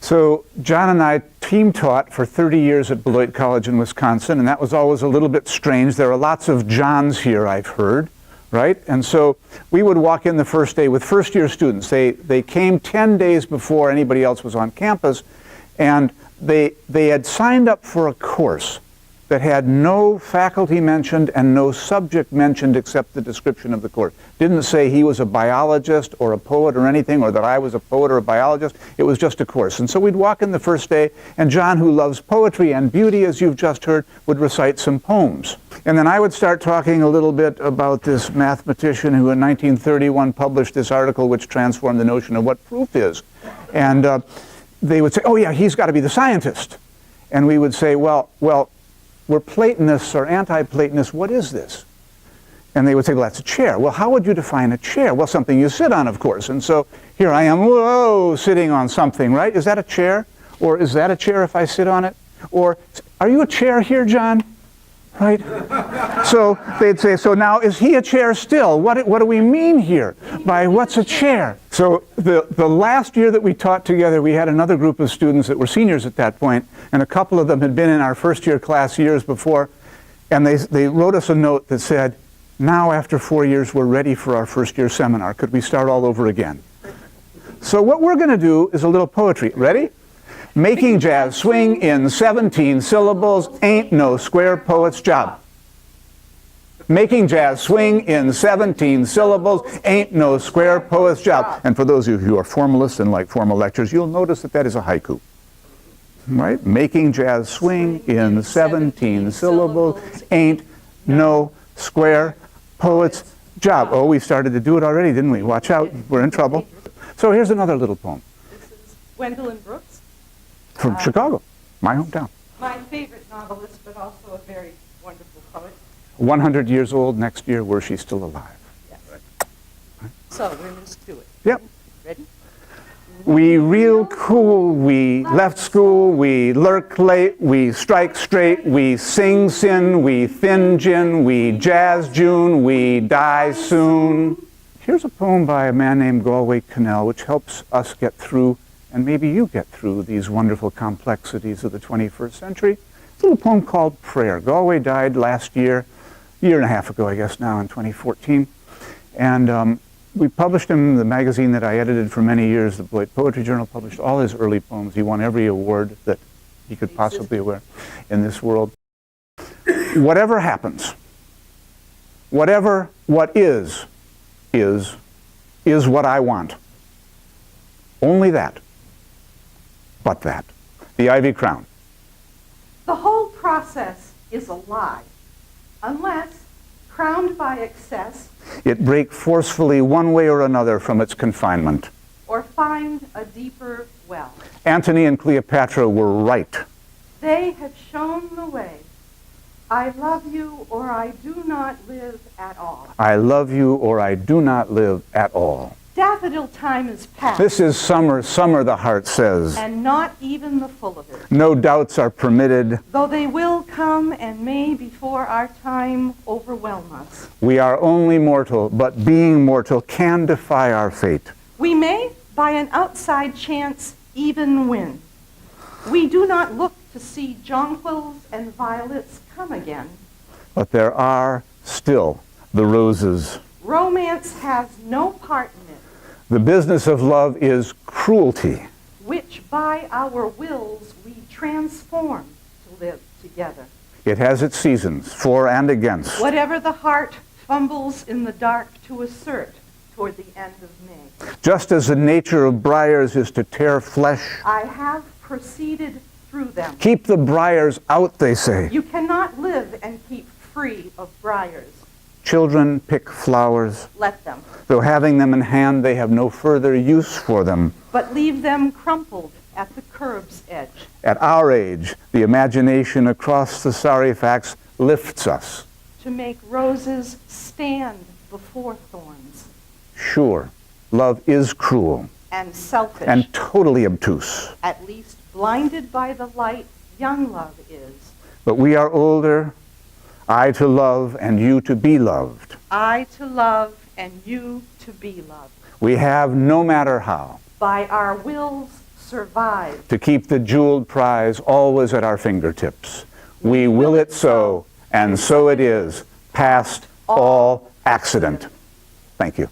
So John and I team taught for 30 years at Beloit College in Wisconsin, and that was always a little bit strange. There are lots of Johns here, I've heard, right? And so we would walk in the first day with first-year students. They came 10 days before anybody else was on campus, and they had signed up for a course that had no faculty mentioned and no subject mentioned except the description of the course. Didn't say he was a biologist or a poet or anything, or that I was a poet or a biologist. It was just a course. And so we'd walk in the first day, and John, who loves poetry and beauty, as you've just heard, would recite some poems. And then I would start talking a little bit about this mathematician who in 1931 published this article which transformed the notion of what proof is. And they would say, oh yeah, he's got to be the scientist. And we would say, well, we're Platonists or anti-Platonists, what is this? And they would say, well, that's a chair. Well, how would you define a chair? Well, something you sit on, of course. And so here I am, whoa, sitting on something, right? Is that a chair? Or is that a chair if I sit on it? Or are you a chair here, John? Right? So they'd say, so now is he a chair still? What do we mean here by what's a chair? So the last year that we taught together, we had another group of students that were seniors at that point, and a couple of them had been in our first year class years before, and they wrote us a note that said, now after 4 years we're ready for our first year seminar. Could we start all over again? So what we're going to do is a little poetry. Ready? Making jazz swing in 17 syllables ain't no square poet's job. Making jazz swing in 17 syllables ain't no square poet's job. And for those of you who are formalists and like formal lectures, you'll notice that that is a haiku. Right? Making jazz swing in 17 syllables ain't no square poet's job. Oh, we started to do it already, didn't we? Watch out, we're in trouble. So here's another little poem. This is Gwendolyn Brooks. From Chicago, my hometown. My favorite novelist, but also a very wonderful poet. 100 years old next year, were she still alive? Yes. Right. So we're going to do it. Yep. Ready? We real cool, we left school, we lurk late, we strike straight, we sing sin, we thin gin, we jazz June, we die soon. Here's a poem by a man named Galway Kinnell, which helps us get through, and maybe you get through, these wonderful complexities of the 21st century. It's a little poem called Prayer. Galway died last year, a year and a half ago, I guess now, in 2014. And we published him in the magazine that I edited for many years, the Beloit Poetry Journal, published all his early poems. He won every award that he could possibly win in this world. Whatever happens, what is what I want. Only that. But that. The Ivy Crown. The whole process is a lie, unless, crowned by excess, it break forcefully one way or another from its confinement. or find a deeper well. Antony and Cleopatra were right. They have shown the way. I love you or I do not live at all. I love you or I do not live at all. Daffodil time is past. This is summer, summer, the heart says. And not even the full of it. No doubts are permitted. Though they will come and may before our time overwhelm us. We are only mortal, but being mortal can defy our fate. We may, by an outside chance, even win. We do not look to see jonquils and violets come again. But there are still the roses. Romance has no part in it, The business of love is cruelty. which by our wills we transform to live together. It has its seasons, for and against. Whatever the heart fumbles in the dark to assert toward the end of May. Just as the nature of briars is to tear flesh, I have proceeded through them. keep the briars out, they say. You cannot live and keep free of briars. Children pick flowers, Let them. though having them in hand they have no further use for them. But leave them crumpled at the curb's edge. At our age, the imagination across the sorry facts lifts us. To make roses stand before thorns. Sure, love is cruel And selfish. and totally obtuse. At least blinded by the light young love is. But we are older, I to love and you to be loved. I to love and you to be loved. We have, no matter how, By our wills survive. to keep the jeweled prize always at our fingertips. We will it so, and so it is, past all accident. Thank you.